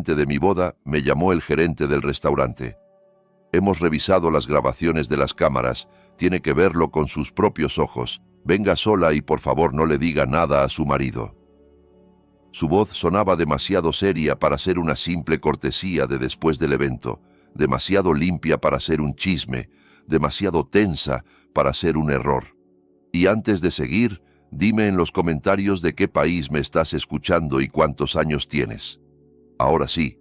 De mi boda, me llamó el gerente del restaurante. Hemos revisado las grabaciones de las cámaras. Tiene que verlo con sus propios ojos. Venga sola y por favor no le diga nada a su marido. Su voz sonaba demasiado seria para ser una simple cortesía de después del evento, demasiado limpia para ser un chisme, demasiado tensa para ser un error. Y antes de seguir, dime en los comentarios de qué país me estás escuchando y cuántos años tienes. Ahora sí,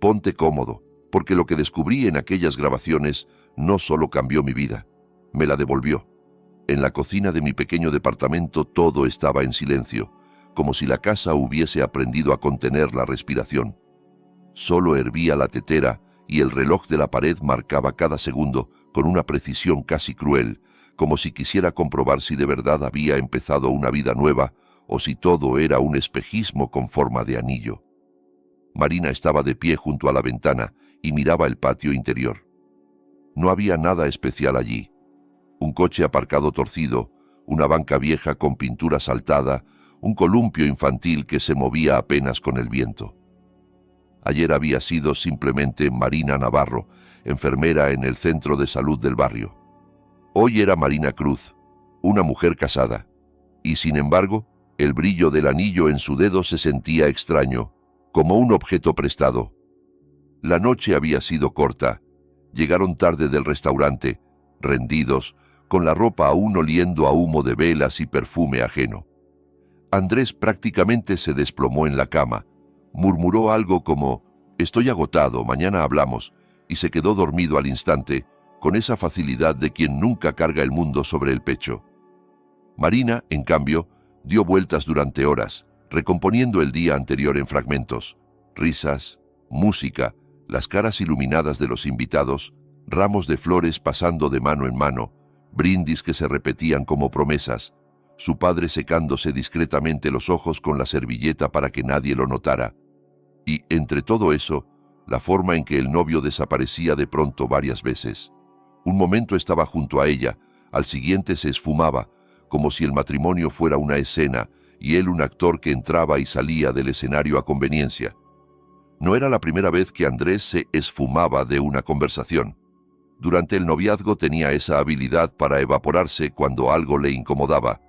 ponte cómodo, porque lo que descubrí en aquellas grabaciones no solo cambió mi vida, me la devolvió. En la cocina de mi pequeño departamento todo estaba en silencio, como si la casa hubiese aprendido a contener la respiración. Solo hervía la tetera y el reloj de la pared marcaba cada segundo con una precisión casi cruel, como si quisiera comprobar si de verdad había empezado una vida nueva o si todo era un espejismo con forma de anillo. Marina estaba de pie junto a la ventana y miraba el patio interior. No había nada especial allí. Un coche aparcado torcido, una banca vieja con pintura saltada, un columpio infantil que se movía apenas con el viento. Ayer había sido simplemente Marina Navarro, enfermera en el centro de salud del barrio. Hoy era Marina Cruz, una mujer casada, y sin embargo, el brillo del anillo en su dedo se sentía extraño, como un objeto prestado. La noche había sido corta. Llegaron tarde del restaurante, rendidos, con la ropa aún oliendo a humo de velas y perfume ajeno. Andrés prácticamente se desplomó en la cama, murmuró algo como «Estoy agotado, mañana hablamos», y se quedó dormido al instante, con esa facilidad de quien nunca carga el mundo sobre el pecho. Marina, en cambio, dio vueltas durante horas, recomponiendo el día anterior en fragmentos, risas, música, las caras iluminadas de los invitados, ramos de flores pasando de mano en mano, brindis que se repetían como promesas, su padre secándose discretamente los ojos con la servilleta para que nadie lo notara, y, entre todo eso, la forma en que el novio desaparecía de pronto varias veces. Un momento estaba junto a ella, al siguiente se esfumaba, como si el matrimonio fuera una escena y él un actor que entraba y salía del escenario a conveniencia. No era la primera vez que Andrés se esfumaba de una conversación. Durante el noviazgo tenía esa habilidad para evaporarse cuando algo le incomodaba.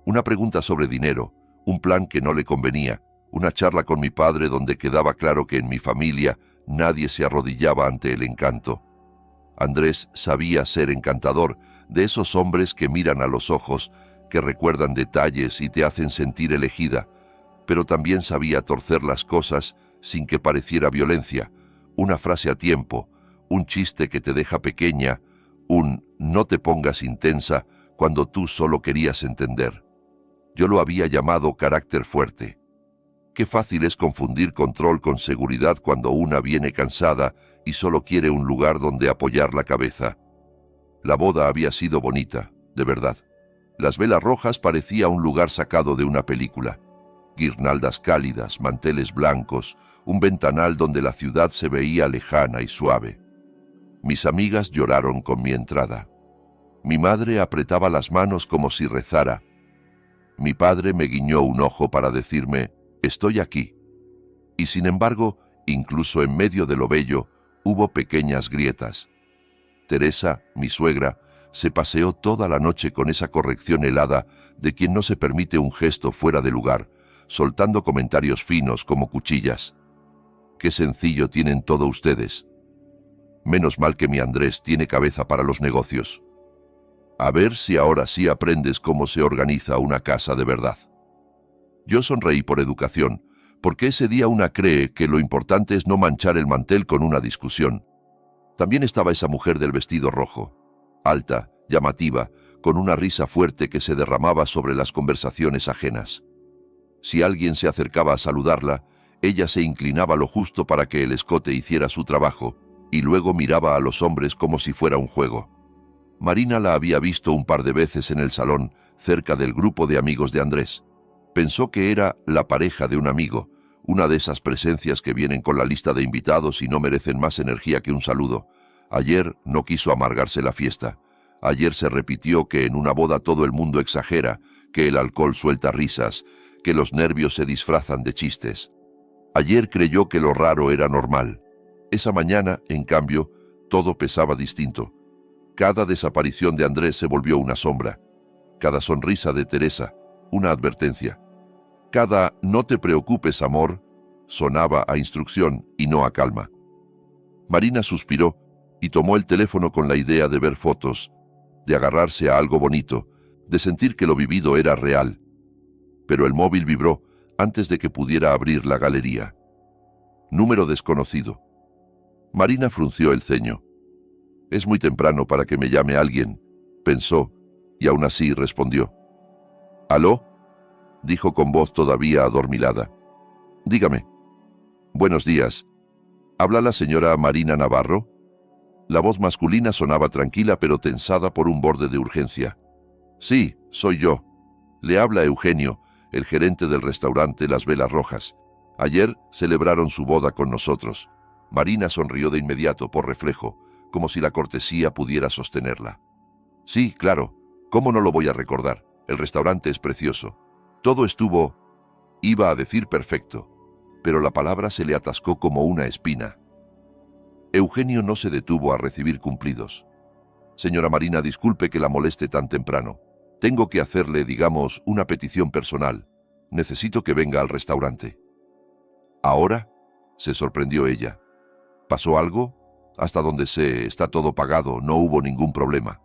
Una pregunta sobre dinero, un plan que no le convenía, una charla con mi padre donde quedaba claro que en mi familia nadie se arrodillaba ante el encanto. Andrés sabía ser encantador, de esos hombres que miran a los ojos, que recuerdan detalles y te hacen sentir elegida, pero también sabía torcer las cosas sin que pareciera violencia, una frase a tiempo, un chiste que te deja pequeña, un «no te pongas intensa» cuando tú solo querías entender. Yo lo había llamado carácter fuerte. Qué fácil es confundir control con seguridad cuando una viene cansada y solo quiere un lugar donde apoyar la cabeza. La boda había sido bonita, de verdad. Las velas rojas parecía un lugar sacado de una película. Guirnaldas cálidas, manteles blancos, un ventanal donde la ciudad se veía lejana y suave. Mis amigas lloraron con mi entrada. Mi madre apretaba las manos como si rezara. Mi padre me guiñó un ojo para decirme «Estoy aquí». Y sin embargo, incluso en medio de lo bello, hubo pequeñas grietas. Teresa, mi suegra, se paseó toda la noche con esa corrección helada de quien no se permite un gesto fuera de lugar, soltando comentarios finos como cuchillas. «Qué sencillo tienen todo ustedes. Menos mal que mi Andrés tiene cabeza para los negocios. A ver si ahora sí aprendes cómo se organiza una casa de verdad». Yo sonreí por educación, porque ese día una cree que lo importante es no manchar el mantel con una discusión. También estaba esa mujer del vestido rojo, alta, llamativa, con una risa fuerte que se derramaba sobre las conversaciones ajenas. Si alguien se acercaba a saludarla, ella se inclinaba lo justo para que el escote hiciera su trabajo, y luego miraba a los hombres como si fuera un juego. Marina la había visto un par de veces en el salón, cerca del grupo de amigos de Andrés. Pensó que era la pareja de un amigo, una de esas presencias que vienen con la lista de invitados y no merecen más energía que un saludo. Ayer no quiso amargarse la fiesta. Ayer se repitió que en una boda todo el mundo exagera, que el alcohol suelta risas, que los nervios se disfrazan de chistes. Ayer creyó que lo raro era normal. Esa mañana, en cambio, todo pesaba distinto. Cada desaparición de Andrés se volvió una sombra. Cada sonrisa de Teresa, una advertencia. Cada «no te preocupes, amor» sonaba a instrucción y no a calma. Marina suspiró y tomó el teléfono con la idea de ver fotos, de agarrarse a algo bonito, de sentir que lo vivido era real. Pero el móvil vibró antes de que pudiera abrir la galería. Número desconocido. Marina frunció el ceño. «Es muy temprano para que me llame alguien», pensó, y aún así respondió. «¿Aló?», dijo con voz todavía adormilada. «Dígame». «Buenos días. ¿Habla la señora Marina Navarro?». La voz masculina sonaba tranquila pero tensada por un borde de urgencia. «Sí, soy yo. Le habla Eugenio, el gerente del restaurante Las Velas Rojas. Ayer celebraron su boda con nosotros». Marina sonrió de inmediato por reflejo, como si la cortesía pudiera sostenerla. «Sí, claro. ¿Cómo no lo voy a recordar? El restaurante es precioso. Todo estuvo, iba a decir perfecto, pero la palabra se le atascó como una espina». Eugenio no se detuvo a recibir cumplidos. «Señora Marina, disculpe que la moleste tan temprano. Tengo que hacerle, digamos, una petición personal. Necesito que venga al restaurante». «¿Ahora?», se sorprendió ella. «¿Pasó algo? Hasta donde sé, está todo pagado, no hubo ningún problema».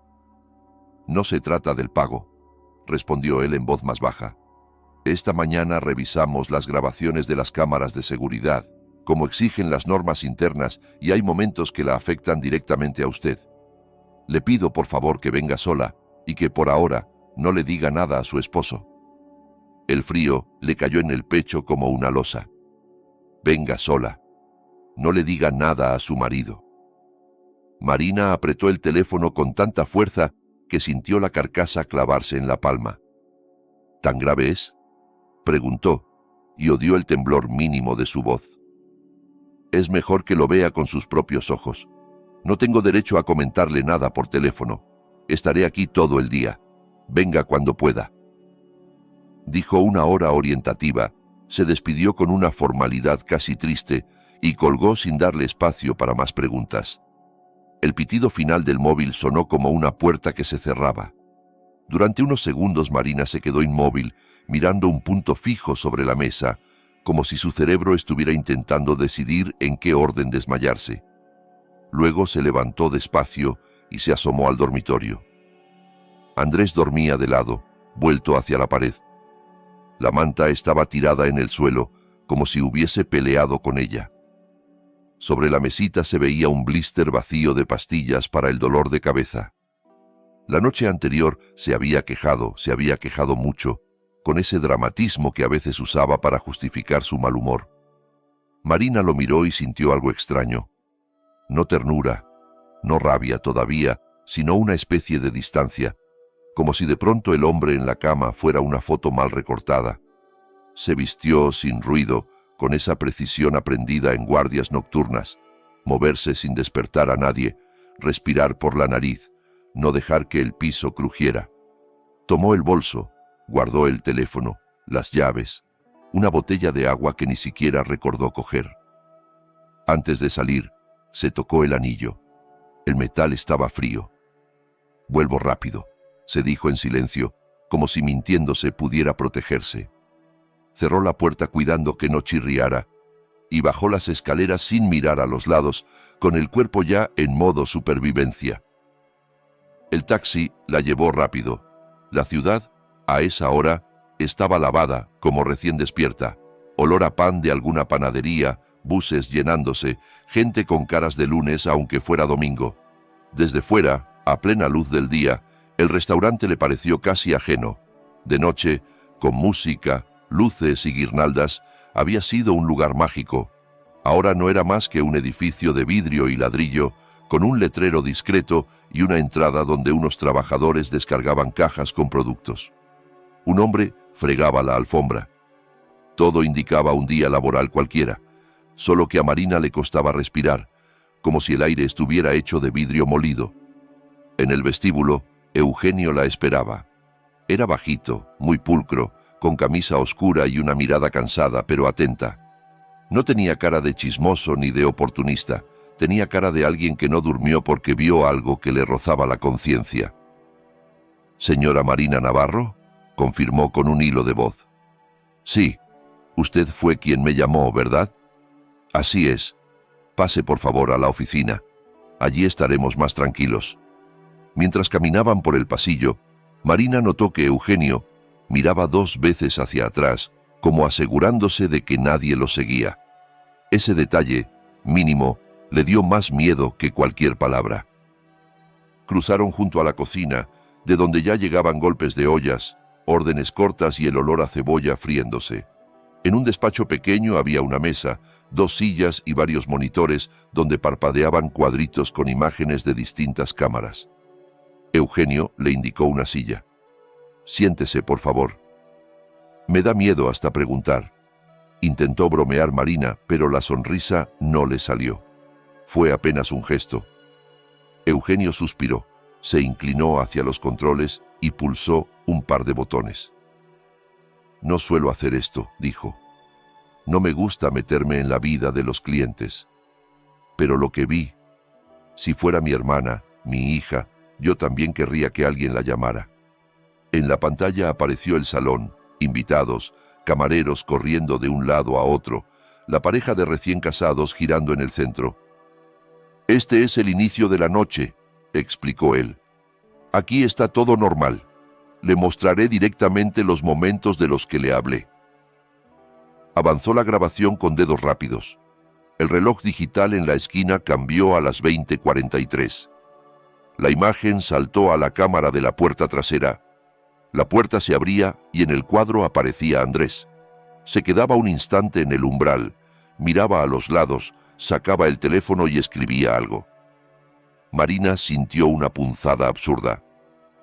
«No se trata del pago», respondió él en voz más baja. «Esta mañana revisamos las grabaciones de las cámaras de seguridad, como exigen las normas internas, y hay momentos que la afectan directamente a usted. Le pido por favor que venga sola y que por ahora no le diga nada a su esposo». El frío le cayó en el pecho como una losa. «Venga sola. No le diga nada a su marido». Marina apretó el teléfono con tanta fuerza que sintió la carcasa clavarse en la palma. «¿Tan grave es?», preguntó, y odió el temblor mínimo de su voz. «Es mejor que lo vea con sus propios ojos. No tengo derecho a comentarle nada por teléfono. Estaré aquí todo el día. Venga cuando pueda». Dijo una hora orientativa, se despidió con una formalidad casi triste y colgó sin darle espacio para más preguntas. El pitido final del móvil sonó como una puerta que se cerraba. Durante unos segundos Marina se quedó inmóvil, mirando un punto fijo sobre la mesa, como si su cerebro estuviera intentando decidir en qué orden desmayarse. Luego se levantó despacio y se asomó al dormitorio. Andrés dormía de lado, vuelto hacia la pared. La manta estaba tirada en el suelo, como si hubiese peleado con ella. Sobre la mesita se veía un blister vacío de pastillas para el dolor de cabeza. La noche anterior se había quejado mucho, con ese dramatismo que a veces usaba para justificar su mal humor. Marina lo miró y sintió algo extraño. No ternura, no rabia todavía, sino una especie de distancia, como si de pronto el hombre en la cama fuera una foto mal recortada. Se vistió sin ruido, con esa precisión aprendida en guardias nocturnas, moverse sin despertar a nadie, respirar por la nariz, no dejar que el piso crujiera. Tomó el bolso, guardó el teléfono, las llaves, una botella de agua que ni siquiera recordó coger. Antes de salir, se tocó el anillo. El metal estaba frío. «Vuelvo rápido», se dijo en silencio, como si mintiéndose pudiera protegerse. Cerró la puerta cuidando que no chirriara y bajó las escaleras sin mirar a los lados, con el cuerpo ya en modo supervivencia. El taxi la llevó rápido. La ciudad, a esa hora, estaba lavada, como recién despierta. Olor a pan de alguna panadería, buses llenándose, gente con caras de lunes aunque fuera domingo. Desde fuera, a plena luz del día, el restaurante le pareció casi ajeno. De noche, con música, luces y guirnaldas, había sido un lugar mágico. Ahora no era más que un edificio de vidrio y ladrillo, con un letrero discreto y una entrada donde unos trabajadores descargaban cajas con productos. Un hombre fregaba la alfombra. Todo indicaba un día laboral cualquiera, solo que a Marina le costaba respirar, como si el aire estuviera hecho de vidrio molido. En el vestíbulo, Eugenio la esperaba. Era bajito, muy pulcro, con camisa oscura y una mirada cansada pero atenta. No tenía cara de chismoso ni de oportunista. Tenía cara de alguien que no durmió porque vio algo que le rozaba la conciencia. «¿Señora Marina Navarro?», confirmó con un hilo de voz. «Sí, usted fue quien me llamó, ¿verdad?». «Así es. Pase por favor a la oficina. Allí estaremos más tranquilos». Mientras caminaban por el pasillo, Marina notó que Eugenio miraba 2 veces hacia atrás, como asegurándose de que nadie lo seguía. Ese detalle, mínimo, le dio más miedo que cualquier palabra. Cruzaron junto a la cocina, de donde ya llegaban golpes de ollas, órdenes cortas y el olor a cebolla friéndose. En un despacho pequeño había una mesa, 2 sillas y varios monitores donde parpadeaban cuadritos con imágenes de distintas cámaras. Eugenio le indicó una silla. «Siéntese, por favor». «Me da miedo hasta preguntar». Intentó bromear Marina, pero la sonrisa no le salió. Fue apenas un gesto. Eugenio suspiró, se inclinó hacia los controles y pulsó un par de botones. «No suelo hacer esto», dijo. «No me gusta meterme en la vida de los clientes. Pero lo que vi, si fuera mi hermana, mi hija, yo también querría que alguien la llamara». En la pantalla apareció el salón, invitados, camareros corriendo de un lado a otro, la pareja de recién casados girando en el centro. «Este es el inicio de la noche», explicó él. «Aquí está todo normal. Le mostraré directamente los momentos de los que le hablé». Avanzó la grabación con dedos rápidos. El reloj digital en la esquina cambió a las 20:43. La imagen saltó a la cámara de la puerta trasera. La puerta se abría y en el cuadro aparecía Andrés. Se quedaba un instante en el umbral, miraba a los lados, sacaba el teléfono y escribía algo. Marina sintió una punzada absurda.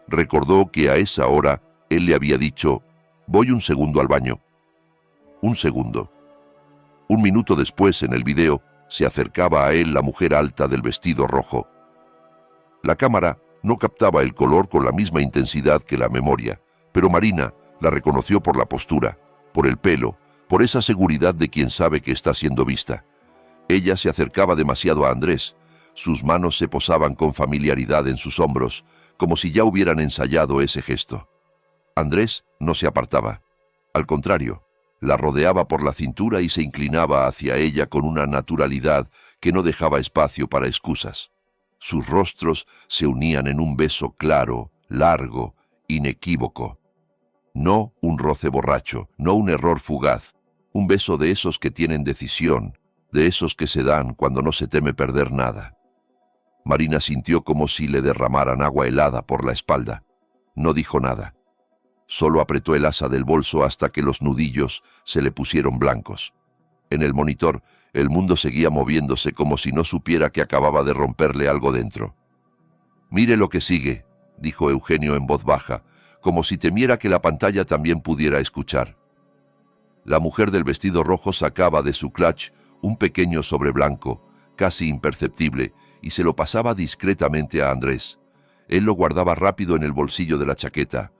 Recordó que a esa hora él le había dicho: «Voy un segundo al baño». Un segundo. Un minuto después, en el video, se acercaba a él la mujer alta del vestido rojo. La cámara no captaba el color con la misma intensidad que la memoria, pero Marina la reconoció por la postura, por el pelo, por esa seguridad de quien sabe que está siendo vista. Ella se acercaba demasiado a Andrés. Sus manos se posaban con familiaridad en sus hombros, como si ya hubieran ensayado ese gesto. Andrés no se apartaba. Al contrario, la rodeaba por la cintura y se inclinaba hacia ella con una naturalidad que no dejaba espacio para excusas. Sus rostros se unían en un beso claro, largo, inequívoco. No un roce borracho, no un error fugaz, un beso de esos que tienen decisión, de esos que se dan cuando no se teme perder nada. Marina sintió como si le derramaran agua helada por la espalda. No dijo nada. Solo apretó el asa del bolso hasta que los nudillos se le pusieron blancos. En el monitor, el mundo seguía moviéndose como si no supiera que acababa de romperle algo dentro. «Mire lo que sigue», dijo Eugenio en voz baja, como si temiera que la pantalla también pudiera escuchar. La mujer del vestido rojo sacaba de su clutch un pequeño sobre blanco, casi imperceptible, y se lo pasaba discretamente a Andrés. Él lo guardaba rápido en el bolsillo de la chaqueta.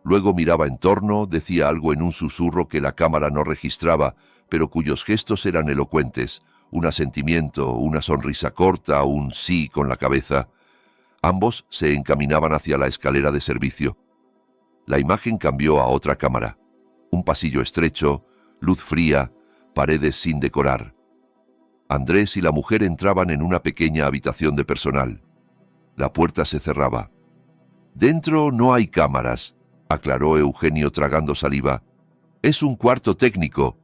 Luego miraba en torno, decía algo en un susurro que la cámara no registraba, pero cuyos gestos eran elocuentes, un asentimiento, una sonrisa corta, un sí con la cabeza. Ambos se encaminaban hacia la escalera de servicio. La imagen cambió a otra cámara. Un pasillo estrecho, luz fría, paredes sin decorar. Andrés y la mujer entraban en una pequeña habitación de personal. La puerta se cerraba. «Dentro no hay cámaras», aclaró Eugenio tragando saliva. «Es un cuarto técnico».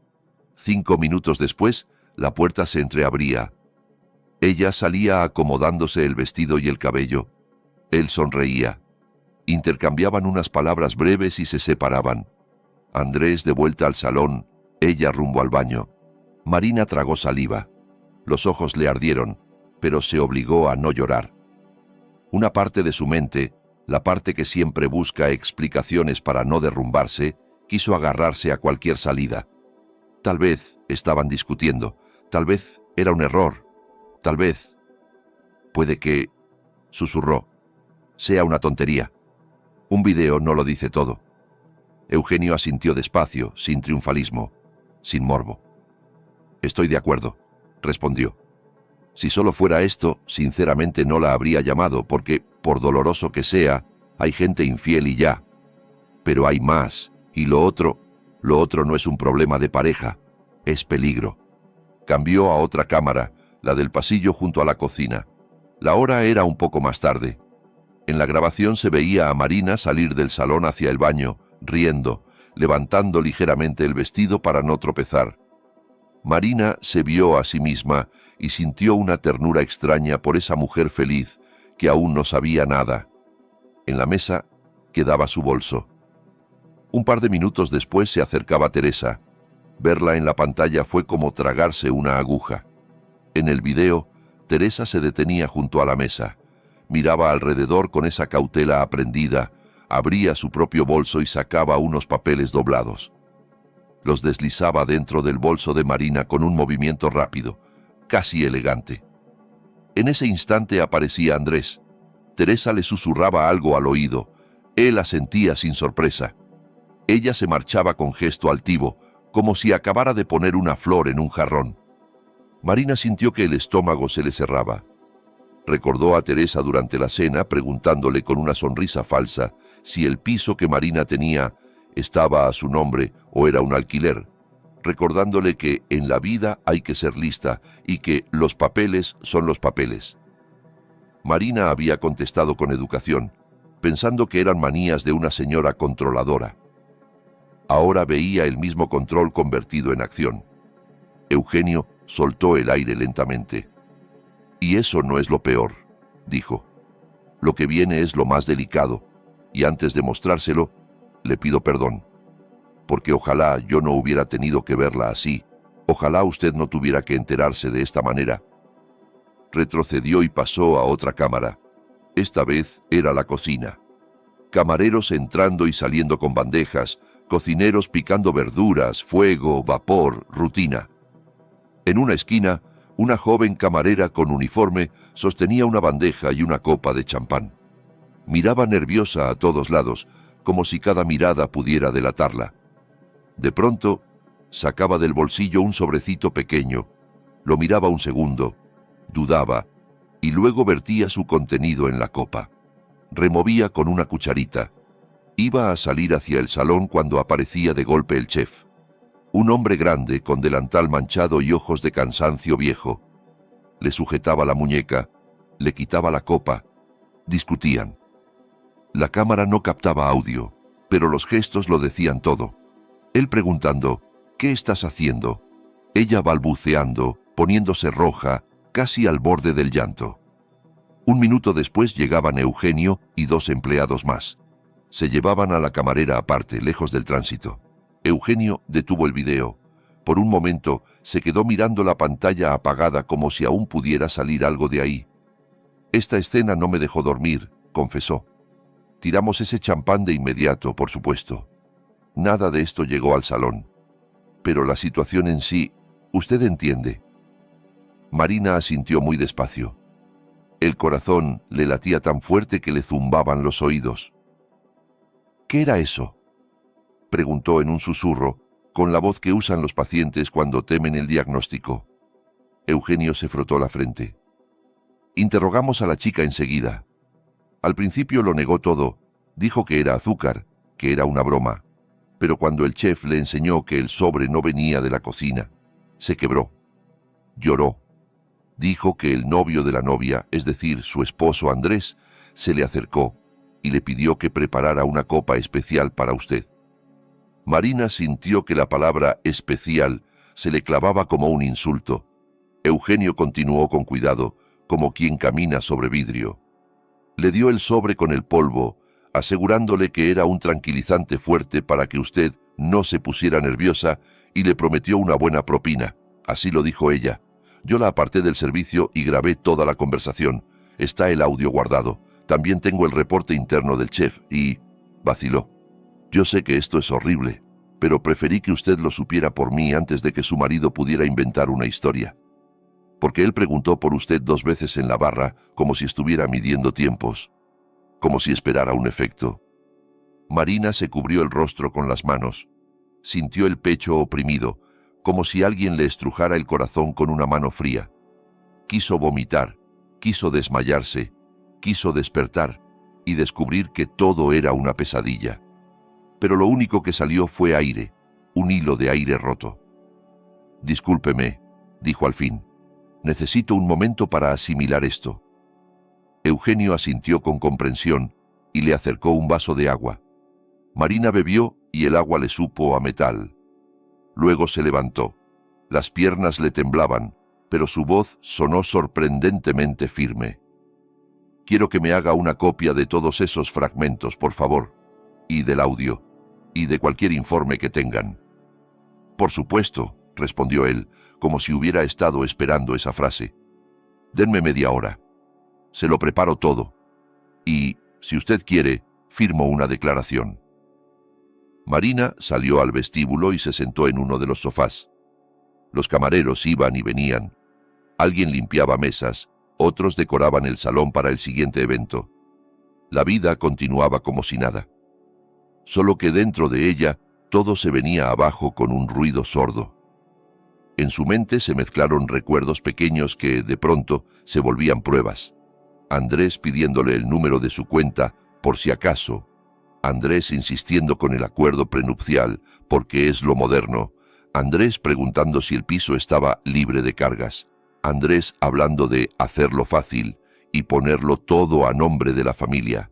5 minutos después, la puerta se entreabría. Ella salía acomodándose el vestido y el cabello. Él sonreía. Intercambiaban unas palabras breves y se separaban. Andrés de vuelta al salón, ella rumbo al baño. Marina tragó saliva. Los ojos le ardieron, pero se obligó a no llorar. Una parte de su mente, la parte que siempre busca explicaciones para no derrumbarse, quiso agarrarse a cualquier salida. Tal vez estaban discutiendo, tal vez era un error, tal vez... «Puede que», susurró, «sea una tontería. Un video no lo dice todo». Eugenio asintió despacio, sin triunfalismo, sin morbo. Estoy de acuerdo, respondió. Si solo fuera esto, sinceramente no la habría llamado, porque, por doloroso que sea, hay gente infiel y ya. Pero hay más, y lo otro no es un problema de pareja, es peligro. Cambió a otra cámara, la del pasillo junto a la cocina. La hora era un poco más tarde. En la grabación se veía a Marina salir del salón hacia el baño, riendo, levantando ligeramente el vestido para no tropezar. Marina se vio a sí misma y sintió una ternura extraña por esa mujer feliz que aún no sabía nada. En la mesa quedaba su bolso. Un par de minutos después se acercaba Teresa. Verla en la pantalla fue como tragarse una aguja. En el video, Teresa se detenía junto a la mesa. Miraba alrededor con esa cautela aprendida, abría su propio bolso y sacaba unos papeles doblados. Los deslizaba dentro del bolso de Marina con un movimiento rápido, casi elegante. En ese instante aparecía Andrés. Teresa le susurraba algo al oído. Él asentía sin sorpresa. Ella se marchaba con gesto altivo, como si acabara de poner una flor en un jarrón. Marina sintió que el estómago se le cerraba. Recordó a Teresa durante la cena preguntándole con una sonrisa falsa si el piso que Marina tenía estaba a su nombre o era un alquiler, recordándole que en la vida hay que ser lista y que los papeles son los papeles. Marina había contestado con educación, pensando que eran manías de una señora controladora. Ahora veía el mismo control convertido en acción. Eugenio soltó el aire lentamente. «Y eso no es lo peor», dijo. «Lo que viene es lo más delicado, y antes de mostrárselo, le pido perdón. Porque ojalá yo no hubiera tenido que verla así. Ojalá usted no tuviera que enterarse de esta manera». Retrocedió y pasó a otra cámara. Esta vez era la cocina. Camareros entrando y saliendo con bandejas, cocineros picando verduras, fuego, vapor, rutina. En una esquina, una joven camarera con uniforme sostenía una bandeja y una copa de champán. Miraba nerviosa a todos lados, como si cada mirada pudiera delatarla. De pronto, sacaba del bolsillo un sobrecito pequeño, lo miraba un segundo, dudaba, y luego vertía su contenido en la copa. Removía con una cucharita. Iba a salir hacia el salón cuando aparecía de golpe el chef. Un hombre grande, con delantal manchado y ojos de cansancio viejo. Le sujetaba la muñeca, le quitaba la copa. Discutían. La cámara no captaba audio, pero los gestos lo decían todo. Él preguntando, «¿Qué estás haciendo?». Ella balbuceando, poniéndose roja, casi al borde del llanto. Un minuto después llegaban Eugenio y 2 empleados más. Se llevaban a la camarera aparte, lejos del tránsito. Eugenio detuvo el video. Por un momento se quedó mirando la pantalla apagada como si aún pudiera salir algo de ahí. «Esta escena no me dejó dormir», confesó. «Tiramos ese champán de inmediato, por supuesto. Nada de esto llegó al salón. Pero la situación en sí, usted entiende». Marina asintió muy despacio. El corazón le latía tan fuerte que le zumbaban los oídos. «¿Qué era eso?», preguntó en un susurro, con la voz que usan los pacientes cuando temen el diagnóstico. Eugenio se frotó la frente. «Interrogamos a la chica enseguida. Al principio lo negó todo, dijo que era azúcar, que era una broma, pero cuando el chef le enseñó que el sobre no venía de la cocina, se quebró. Lloró. Dijo que el novio de la novia, es decir, su esposo Andrés, se le acercó y le pidió que preparara una copa especial para usted». Marina sintió que la palabra especial se le clavaba como un insulto. Eugenio continuó con cuidado, como quien camina sobre vidrio. Le dio el sobre con el polvo, asegurándole que era un tranquilizante fuerte para que usted no se pusiera nerviosa, y le prometió una buena propina. Así lo dijo ella. Yo la aparté del servicio y grabé toda la conversación. Está el audio guardado. También tengo el reporte interno del chef y... vaciló. Yo sé que esto es horrible, pero preferí que usted lo supiera por mí antes de que su marido pudiera inventar una historia. Porque él preguntó por usted 2 veces en la barra, como si estuviera midiendo tiempos, como si esperara un efecto. Marina se cubrió el rostro con las manos. Sintió el pecho oprimido, como si alguien le estrujara el corazón con una mano fría. Quiso vomitar, quiso desmayarse, quiso despertar y descubrir que todo era una pesadilla. Pero lo único que salió fue aire, un hilo de aire roto. «Discúlpeme», dijo al fin. «Necesito un momento para asimilar esto». Eugenio asintió con comprensión y le acercó un vaso de agua. Marina bebió y el agua le supo a metal. Luego se levantó. Las piernas le temblaban, pero su voz sonó sorprendentemente firme. «Quiero que me haga una copia de todos esos fragmentos, por favor, y del audio, y de cualquier informe que tengan». «Por supuesto», respondió él, como si hubiera estado esperando esa frase. «Denme media hora. Se lo preparo todo. Y, si usted quiere, firmo una declaración». Marina salió al vestíbulo y se sentó en uno de los sofás. Los camareros iban y venían. Alguien limpiaba mesas, otros decoraban el salón para el siguiente evento. La vida continuaba como si nada. Solo que dentro de ella todo se venía abajo con un ruido sordo. En su mente se mezclaron recuerdos pequeños que, de pronto, se volvían pruebas. Andrés pidiéndole el número de su cuenta, por si acaso. Andrés insistiendo con el acuerdo prenupcial, porque es lo moderno. Andrés preguntando si el piso estaba libre de cargas. Andrés hablando de hacerlo fácil y ponerlo todo a nombre de la familia.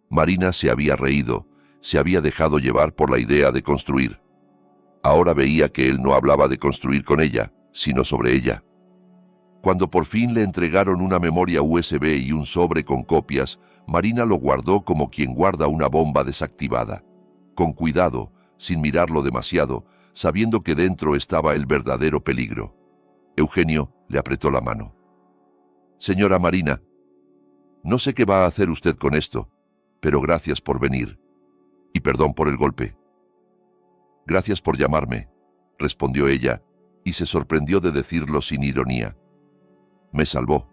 Marina se había reído, se había dejado llevar por la idea de construir. Ahora veía que él no hablaba de construir con ella, sino sobre ella. Cuando por fin le entregaron una memoria USB y un sobre con copias, Marina lo guardó como quien guarda una bomba desactivada. Con cuidado, sin mirarlo demasiado, sabiendo que dentro estaba el verdadero peligro. Eugenio le apretó la mano. «Señora Marina, no sé qué va a hacer usted con esto, pero gracias por venir. Y perdón por el golpe». «Gracias por llamarme», respondió ella, y se sorprendió de decirlo sin ironía. «Me salvó».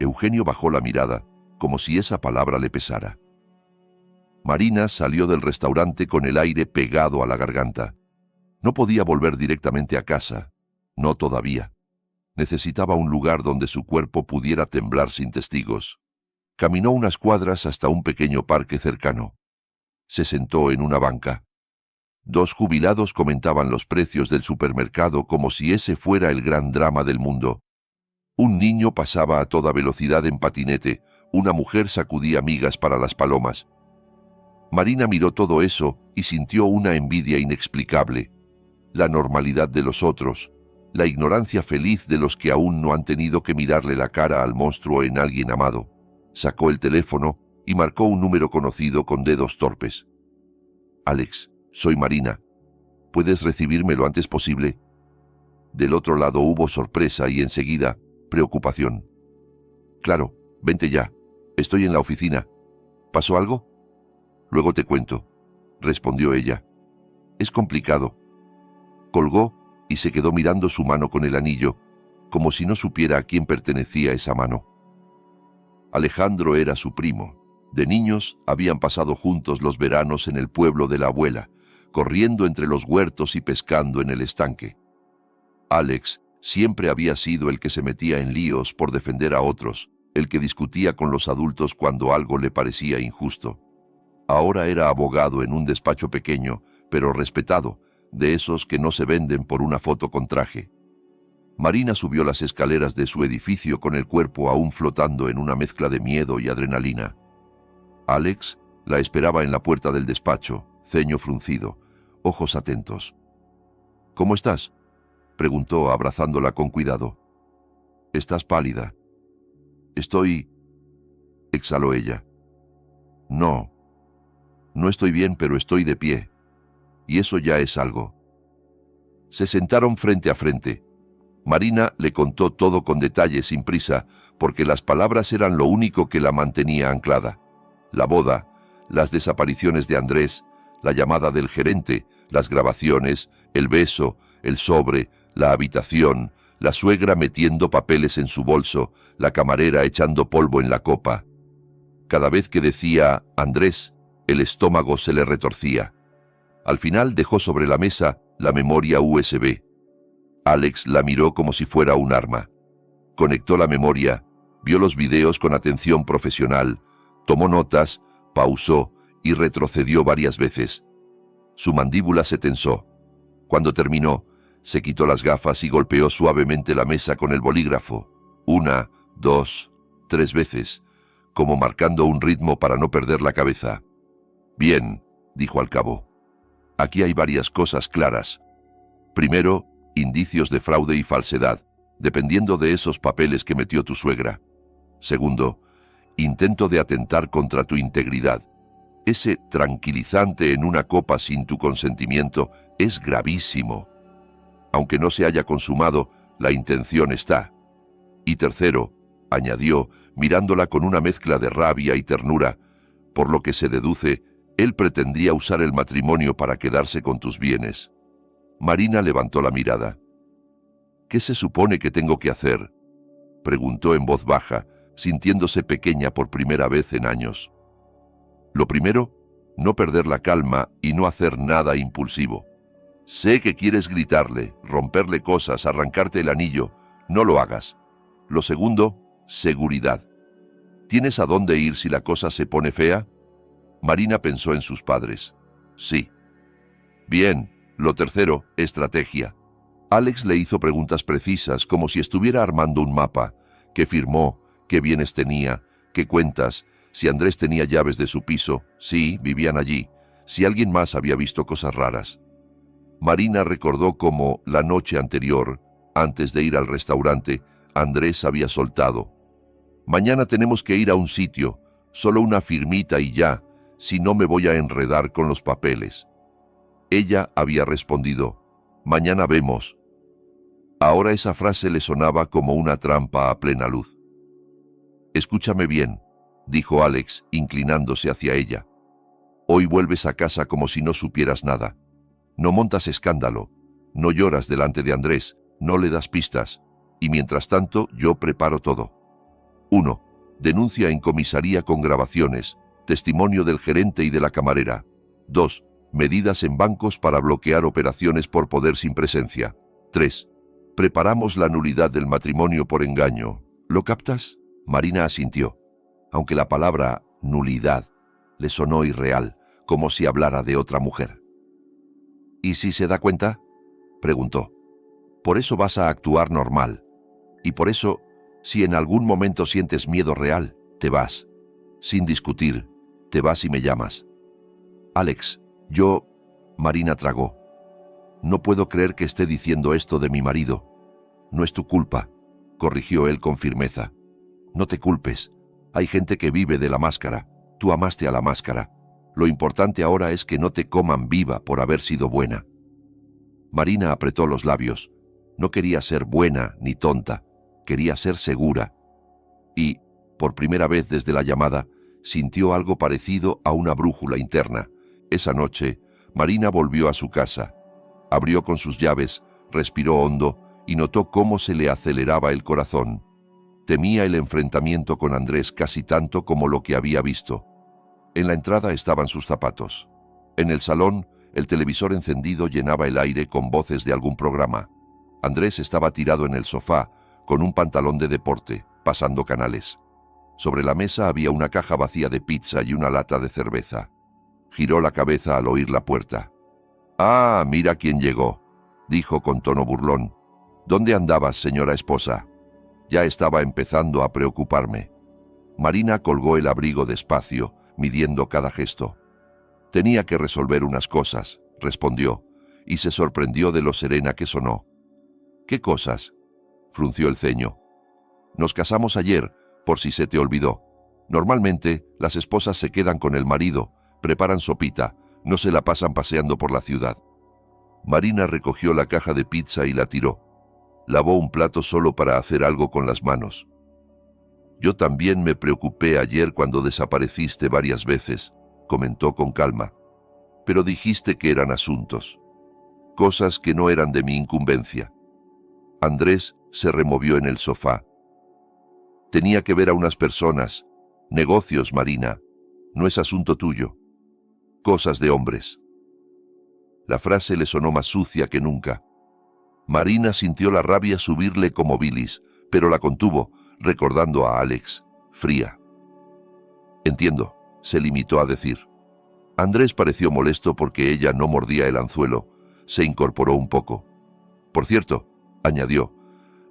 Eugenio bajó la mirada, como si esa palabra le pesara. Marina salió del restaurante con el aire pegado a la garganta. No podía volver directamente a casa. No todavía. Necesitaba un lugar donde su cuerpo pudiera temblar sin testigos. Caminó unas cuadras hasta un pequeño parque cercano. Se sentó en una banca. Dos jubilados comentaban los precios del supermercado como si ese fuera el gran drama del mundo. Un niño pasaba a toda velocidad en patinete, una mujer sacudía migas para las palomas. Marina miró todo eso y sintió una envidia inexplicable. La normalidad de los otros, la ignorancia feliz de los que aún no han tenido que mirarle la cara al monstruo en alguien amado. Sacó el teléfono y marcó un número conocido con dedos torpes. «Alex, soy Marina. ¿Puedes recibirme lo antes posible?» Del otro lado hubo sorpresa y enseguida preocupación. «Claro, vente ya. Estoy en la oficina. ¿Pasó algo?» «Luego te cuento», respondió ella. «Es complicado». Colgó y se quedó mirando su mano con el anillo, como si no supiera a quién pertenecía esa mano. Alejandro era su primo. De niños habían pasado juntos los veranos en el pueblo de la abuela, corriendo entre los huertos y pescando en el estanque. Alex siempre había sido el que se metía en líos por defender a otros, el que discutía con los adultos cuando algo le parecía injusto. Ahora era abogado en un despacho pequeño, pero respetado, de esos que no se venden por una foto con traje. Marina subió las escaleras de su edificio con el cuerpo aún flotando en una mezcla de miedo y adrenalina. Alex la esperaba en la puerta del despacho, ceño fruncido, ojos atentos. «¿Cómo estás?», preguntó abrazándola con cuidado. «Estás pálida». «Estoy...», exhaló ella. «No estoy bien, pero estoy de pie. Y eso ya es algo». Se sentaron frente a frente. Marina le contó todo con detalle sin prisa, porque las palabras eran lo único que la mantenía anclada. La boda, las desapariciones de Andrés, la llamada del gerente, las grabaciones, el beso, el sobre, la habitación, la suegra metiendo papeles en su bolso, la camarera echando polvo en la copa. Cada vez que decía «Andrés», el estómago se le retorcía. Al final dejó sobre la mesa la memoria USB. Alex la miró como si fuera un arma. Conectó la memoria, vio los videos con atención profesional, tomó notas, pausó y retrocedió varias veces. Su mandíbula se tensó. Cuando terminó, se quitó las gafas y golpeó suavemente la mesa con el bolígrafo. 1, 2, 3 veces, como marcando un ritmo para no perder la cabeza. Bien, dijo al cabo. Aquí hay varias cosas claras. Primero, indicios de fraude y falsedad, dependiendo de esos papeles que metió tu suegra. Segundo, intento de atentar contra tu integridad. Ese tranquilizante en una copa sin tu consentimiento es gravísimo. Aunque no se haya consumado, la intención está. Y tercero, añadió, mirándola con una mezcla de rabia y ternura, por lo que se deduce, él pretendía usar el matrimonio para quedarse con tus bienes. Marina levantó la mirada. ¿Qué se supone que tengo que hacer?, preguntó en voz baja, sintiéndose pequeña por primera vez en años. Lo primero, no perder la calma y no hacer nada impulsivo. Sé que quieres gritarle, romperle cosas, arrancarte el anillo. No lo hagas. Lo segundo, seguridad. ¿Tienes a dónde ir si la cosa se pone fea? Marina pensó en sus padres. Sí. Bien. Lo tercero, estrategia. Alex le hizo preguntas precisas, como si estuviera armando un mapa. ¿Qué firmó? ¿Qué bienes tenía? ¿Qué cuentas? Si Andrés tenía llaves de su piso. Sí, vivían allí. Si alguien más había visto cosas raras. Marina recordó cómo, la noche anterior, antes de ir al restaurante, Andrés había soltado. Mañana tenemos que ir a un sitio, solo una firmita y ya, si no me voy a enredar con los papeles. Ella había respondido, mañana vemos. Ahora esa frase le sonaba como una trampa a plena luz. Escúchame bien, dijo Alex, inclinándose hacia ella. Hoy vuelves a casa como si no supieras nada. No montas escándalo, no lloras delante de Andrés, no le das pistas, y mientras tanto yo preparo todo. 1. Denuncia en comisaría con grabaciones, testimonio del gerente y de la camarera. 2. Medidas en bancos para bloquear operaciones por poder sin presencia. 3. Preparamos la nulidad del matrimonio por engaño. ¿Lo captas? Marina asintió, aunque la palabra nulidad le sonó irreal, como si hablara de otra mujer. ¿Y si se da cuenta?, preguntó. Por eso vas a actuar normal. Y por eso, si en algún momento sientes miedo real, te vas. Sin discutir, te vas y me llamas. Alex, Marina tragó. No puedo creer que esté diciendo esto de mi marido. No es tu culpa, corrigió él con firmeza. No te culpes. Hay gente que vive de la máscara. Tú amaste a la máscara. Lo importante ahora es que no te coman viva por haber sido buena. Marina apretó los labios. No quería ser buena ni tonta. Quería ser segura. Y, por primera vez desde la llamada, sintió algo parecido a una brújula interna. Esa noche, Marina volvió a su casa. Abrió con sus llaves, respiró hondo y notó cómo se le aceleraba el corazón. Temía el enfrentamiento con Andrés casi tanto como lo que había visto. En la entrada estaban sus zapatos. En el salón, el televisor encendido llenaba el aire con voces de algún programa. Andrés estaba tirado en el sofá, con un pantalón de deporte, pasando canales. Sobre la mesa había una caja vacía de pizza y una lata de cerveza. Giró la cabeza al oír la puerta. «Ah, mira quién llegó», dijo con tono burlón. «¿Dónde andabas, señora esposa?» Ya estaba empezando a preocuparme. Marina colgó el abrigo despacio, midiendo cada gesto. «Tenía que resolver unas cosas», respondió, y se sorprendió de lo serena que sonó. «¿Qué cosas?», frunció el ceño. «Nos casamos ayer, por si se te olvidó. Normalmente, las esposas se quedan con el marido, preparan sopita, no se la pasan paseando por la ciudad». Marina recogió la caja de pizza y la tiró. Lavó un plato solo para hacer algo con las manos. «Yo también me preocupé ayer cuando desapareciste varias veces», comentó con calma. «Pero dijiste que eran asuntos. Cosas que no eran de mi incumbencia». Andrés se removió en el sofá. «Tenía que ver a unas personas. Negocios, Marina. No es asunto tuyo. Cosas de hombres». La frase le sonó más sucia que nunca. Marina sintió la rabia subirle como bilis, pero la contuvo, recordando a Alex, fría. Entiendo, se limitó a decir. Andrés pareció molesto porque ella no mordía el anzuelo. Se incorporó un poco. Por cierto, añadió,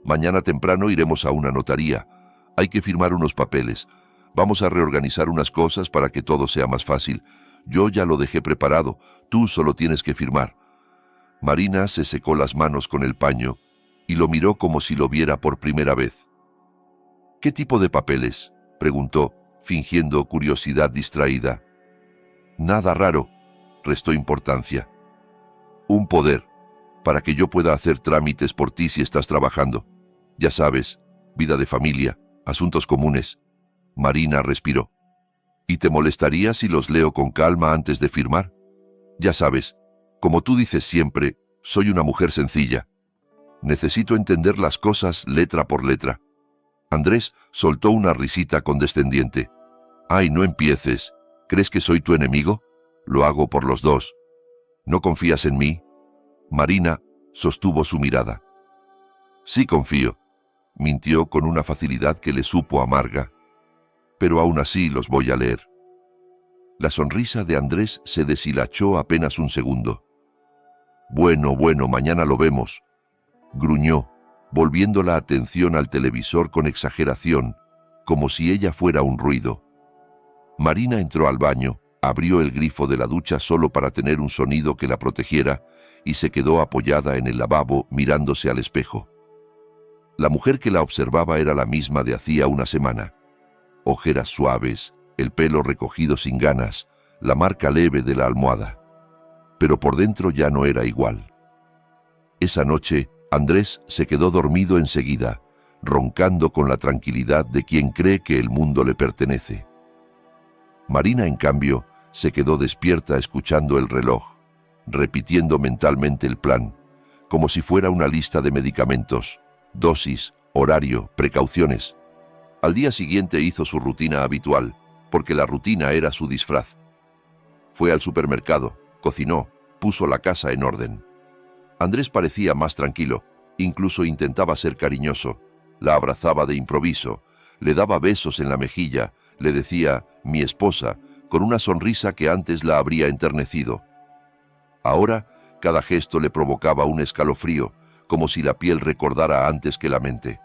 mañana temprano iremos a una notaría. Hay que firmar unos papeles. Vamos a reorganizar unas cosas para que todo sea más fácil. Yo ya lo dejé preparado. Tú solo tienes que firmar. Marina se secó las manos con el paño y lo miró como si lo viera por primera vez. ¿Qué tipo de papeles?, preguntó, fingiendo curiosidad distraída. Nada raro, restó importancia. Un poder, para que yo pueda hacer trámites por ti si estás trabajando. Ya sabes, vida de familia, asuntos comunes. Marina respiró. ¿Y te molestaría si los leo con calma antes de firmar? Ya sabes, como tú dices siempre, soy una mujer sencilla. Necesito entender las cosas letra por letra. Andrés soltó una risita condescendiente. Ay, no empieces. ¿Crees que soy tu enemigo? Lo hago por los dos. ¿No confías en mí? Marina sostuvo su mirada. Sí confío, mintió con una facilidad que le supo amarga. Pero aún así los voy a leer. La sonrisa de Andrés se deshilachó apenas un segundo. Bueno, mañana lo vemos, gruñó, volviendo la atención al televisor con exageración, como si ella fuera un ruido. Marina entró al baño, abrió el grifo de la ducha solo para tener un sonido que la protegiera y se quedó apoyada en el lavabo mirándose al espejo. La mujer que la observaba era la misma de hacía una semana. Ojeras suaves, el pelo recogido sin ganas, la marca leve de la almohada. Pero por dentro ya no era igual. Esa noche, Andrés se quedó dormido enseguida, roncando con la tranquilidad de quien cree que el mundo le pertenece. Marina, en cambio, se quedó despierta escuchando el reloj, repitiendo mentalmente el plan, como si fuera una lista de medicamentos, dosis, horario, precauciones. Al día siguiente hizo su rutina habitual, porque la rutina era su disfraz. Fue al supermercado, cocinó, puso la casa en orden. Andrés parecía más tranquilo, incluso intentaba ser cariñoso. La abrazaba de improviso, le daba besos en la mejilla, le decía «mi esposa», con una sonrisa que antes la habría enternecido. Ahora, cada gesto le provocaba un escalofrío, como si la piel recordara antes que la mente.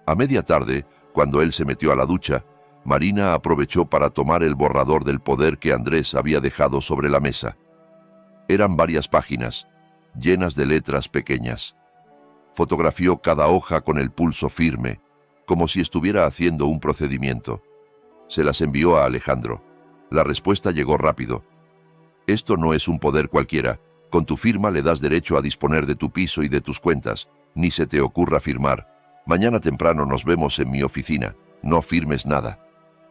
A media tarde, cuando él se metió a la ducha, Marina aprovechó para tomar el borrador del poder que Andrés había dejado sobre la mesa. Eran varias páginas, llenas de letras pequeñas. Fotografió cada hoja con el pulso firme, como si estuviera haciendo un procedimiento. Se las envió a Alejandro. La respuesta llegó rápido. Esto no es un poder cualquiera. Con tu firma le das derecho a disponer de tu piso y de tus cuentas. Ni se te ocurra firmar. Mañana temprano nos vemos en mi oficina. No firmes nada.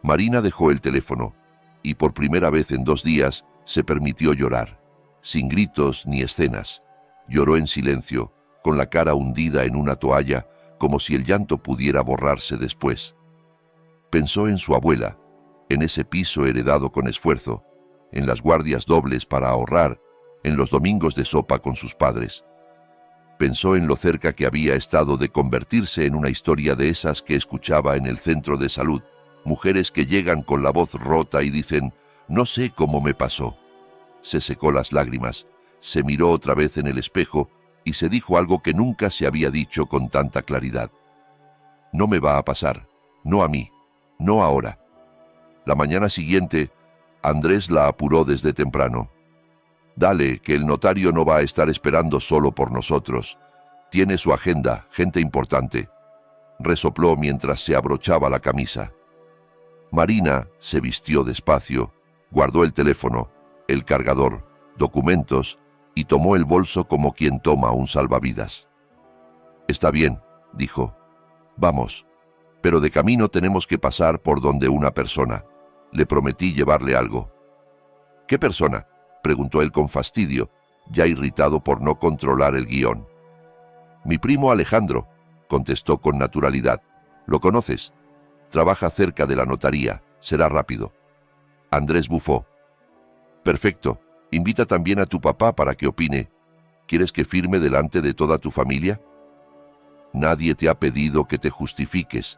Marina dejó el teléfono y por primera vez en 2 días se permitió llorar. Sin gritos ni escenas. Lloró en silencio, con la cara hundida en una toalla, como si el llanto pudiera borrarse después. Pensó en su abuela, en ese piso heredado con esfuerzo, en las guardias dobles para ahorrar, en los domingos de sopa con sus padres. Pensó en lo cerca que había estado de convertirse en una historia de esas que escuchaba en el centro de salud, mujeres que llegan con la voz rota y dicen, «No sé cómo me pasó». Se secó las lágrimas, se miró otra vez en el espejo y se dijo algo que nunca se había dicho con tanta claridad. «No me va a pasar, no a mí, no ahora». La mañana siguiente, Andrés la apuró desde temprano. «Dale, que el notario no va a estar esperando solo por nosotros. Tiene su agenda, gente importante», resopló mientras se abrochaba la camisa. Marina se vistió despacio, guardó el teléfono, el cargador, documentos y tomó el bolso como quien toma un salvavidas. «Está bien», dijo. «Vamos, pero de camino tenemos que pasar por donde una persona. Le prometí llevarle algo». «¿Qué persona?», preguntó él con fastidio, ya irritado por no controlar el guión. «Mi primo Alejandro», contestó con naturalidad. «¿Lo conoces? Trabaja cerca de la notaría, será rápido». Andrés bufó. «Perfecto, Invita también a tu papá para que opine. ¿Quieres que firme delante de toda tu familia? Nadie te ha pedido que te justifiques,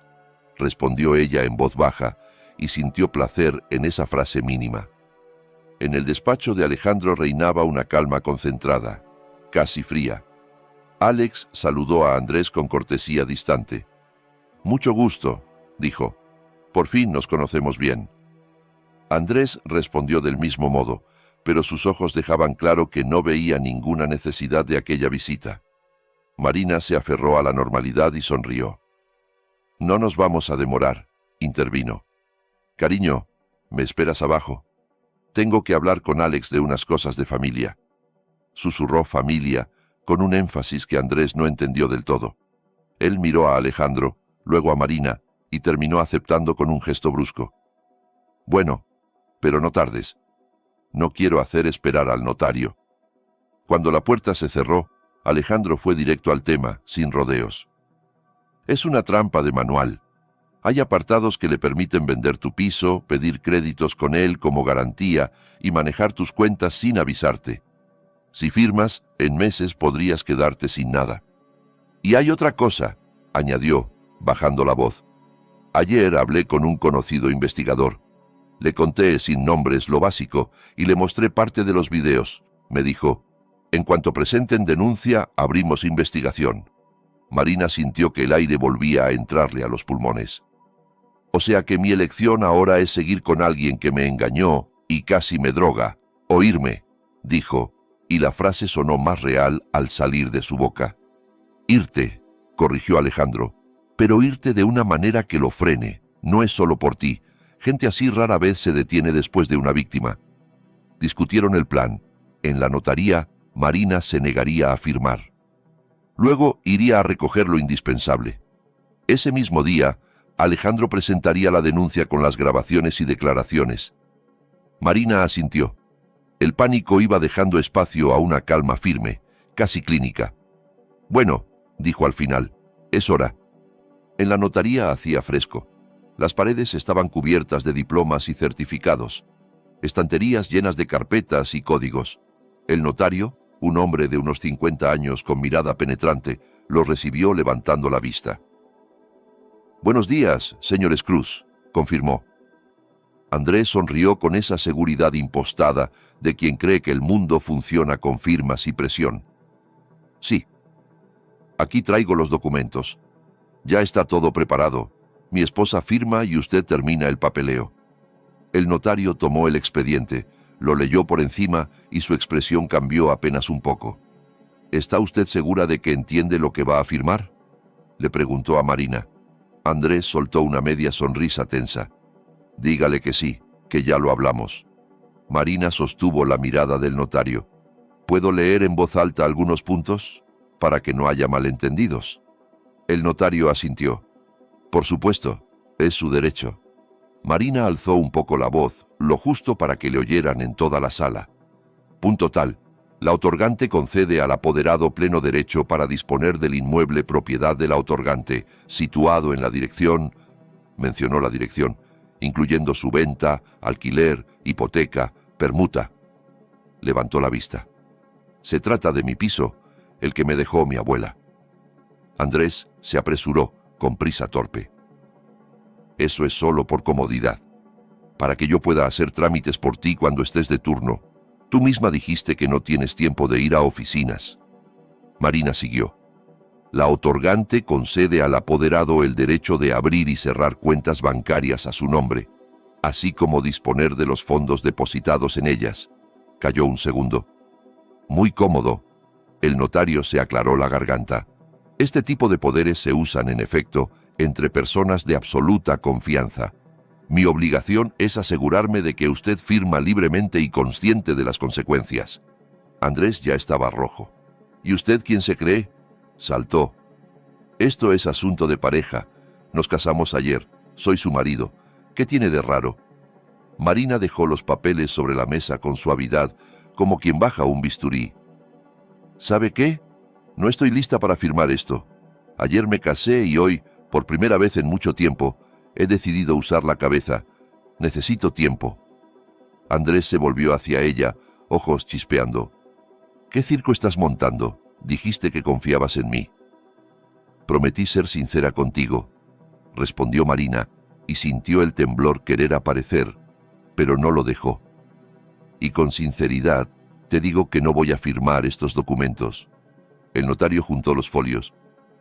respondió ella en voz baja, y sintió placer en esa frase mínima. En el despacho de Alejandro reinaba una calma concentrada, casi fría. Alex saludó a Andrés con cortesía distante. «Mucho gusto», dijo. «Por fin nos conocemos bien». Andrés respondió del mismo modo, pero sus ojos dejaban claro que no veía ninguna necesidad de aquella visita. Marina se aferró a la normalidad y sonrió. «No nos vamos a demorar», intervino. «Cariño, ¿me esperas abajo? Tengo que hablar con Alex de unas cosas de familia». Susurró familia, con un énfasis que Andrés no entendió del todo. Él miró a Alejandro, luego a Marina, y terminó aceptando con un gesto brusco. «Bueno, pero no tardes. No quiero hacer esperar al notario». Cuando la puerta se cerró, Alejandro fue directo al tema, sin rodeos. «Es una trampa de manual. Hay apartados que le permiten vender tu piso, pedir créditos con él como garantía y manejar tus cuentas sin avisarte. Si firmas, en meses podrías quedarte sin nada. Y hay otra cosa», añadió, bajando la voz. «Ayer hablé con un conocido investigador. Le conté sin nombres lo básico y le mostré parte de los videos. Me dijo, en cuanto presenten denuncia, abrimos investigación». Marina sintió que el aire volvía a entrarle a los pulmones. «O sea que mi elección ahora es seguir con alguien que me engañó y casi me droga, o irme», dijo, y la frase sonó más real al salir de su boca. «Irte», corrigió Alejandro, «pero irte de una manera que lo frene. No es solo por ti. Gente así rara vez se detiene después de una víctima». Discutieron el plan. En la notaría, Marina se negaría a firmar. Luego iría a recoger lo indispensable. Ese mismo día, Alejandro presentaría la denuncia con las grabaciones y declaraciones. Marina asintió. El pánico iba dejando espacio a una calma firme, casi clínica. «Bueno», dijo al final, «es hora». En la notaría hacía fresco. Las paredes estaban cubiertas de diplomas y certificados, estanterías llenas de carpetas y códigos. El notario, un hombre de unos 50 años con mirada penetrante, los recibió levantando la vista. «Buenos días, señores Cruz», confirmó. Andrés sonrió con esa seguridad impostada de quien cree que el mundo funciona con firmas y presión. «Sí. Aquí traigo los documentos. Ya está todo preparado. Mi esposa firma y usted termina el papeleo». El notario tomó el expediente, lo leyó por encima y su expresión cambió apenas un poco. «¿Está usted segura de que entiende lo que va a firmar?», le preguntó a Marina. Andrés soltó una media sonrisa tensa. «Dígale que sí, que ya lo hablamos». Marina sostuvo la mirada del notario. «¿Puedo leer en voz alta algunos puntos? Para que no haya malentendidos». El notario asintió. «Por supuesto, es su derecho». Marina alzó un poco la voz, lo justo para que le oyeran en toda la sala. «Punto tal. La otorgante concede al apoderado pleno derecho para disponer del inmueble propiedad de la otorgante, situado en la dirección», mencionó la dirección, «incluyendo su venta, alquiler, hipoteca, permuta». Levantó la vista. «Se trata de mi piso, el que me dejó mi abuela». Andrés se apresuró, con prisa torpe. «Eso es solo por comodidad, para que yo pueda hacer trámites por ti cuando estés de turno. Tú misma dijiste que no tienes tiempo de ir a oficinas». Marina siguió. «La otorgante concede al apoderado el derecho de abrir y cerrar cuentas bancarias a su nombre, así como disponer de los fondos depositados en ellas». Calló un segundo. «Muy cómodo». El notario se aclaró la garganta. «Este tipo de poderes se usan, en efecto, entre personas de absoluta confianza. Mi obligación es asegurarme de que usted firma libremente y consciente de las consecuencias». Andrés ya estaba rojo. «¿Y usted quién se cree?», saltó. «Esto es asunto de pareja. Nos casamos ayer. Soy su marido. ¿Qué tiene de raro?». Marina dejó los papeles sobre la mesa con suavidad, como quien baja un bisturí. «¿Sabe qué? No estoy lista para firmar esto. Ayer me casé y hoy, por primera vez en mucho tiempo, he decidido usar la cabeza. Necesito tiempo». Andrés se volvió hacia ella, ojos chispeando. «¿Qué circo estás montando? Dijiste que confiabas en mí». «Prometí ser sincera contigo», respondió Marina, y sintió el temblor querer aparecer, pero no lo dejó. «Y con sinceridad, te digo que no voy a firmar estos documentos». El notario juntó los folios.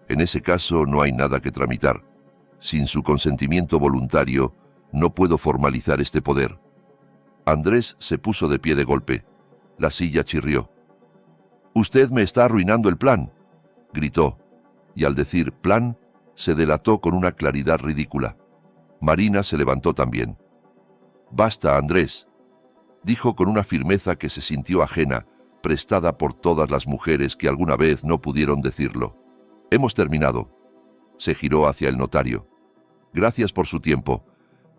«En ese caso no hay nada que tramitar. Sin su consentimiento voluntario, no puedo formalizar este poder». Andrés se puso de pie de golpe. La silla chirrió. «Usted me está arruinando el plan», gritó, y al decir plan, se delató con una claridad ridícula. Marina se levantó también. «Basta, Andrés», dijo con una firmeza que se sintió ajena, prestada por todas las mujeres que alguna vez no pudieron decirlo. «Hemos terminado». Se giró hacia el notario. «Gracias por su tiempo.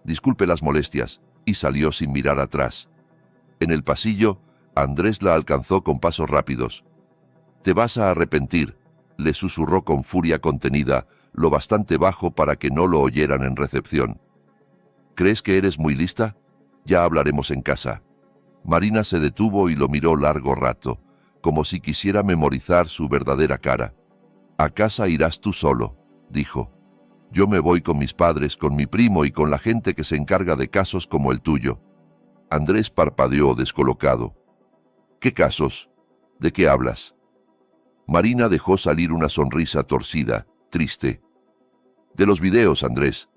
Disculpe las molestias», y salió sin mirar atrás. En el pasillo, Andrés la alcanzó con pasos rápidos. «Te vas a arrepentir», le susurró con furia contenida, lo bastante bajo para que no lo oyeran en recepción. «¿Crees que eres muy lista? Ya hablaremos en casa». Marina se detuvo y lo miró largo rato, como si quisiera memorizar su verdadera cara. «A casa irás tú solo», dijo. «Yo me voy con mis padres, con mi primo y con la gente que se encarga de casos como el tuyo». Andrés parpadeó descolocado. «¿Qué casos? ¿De qué hablas?» Marina dejó salir una sonrisa torcida, triste. «De los videos, Andrés,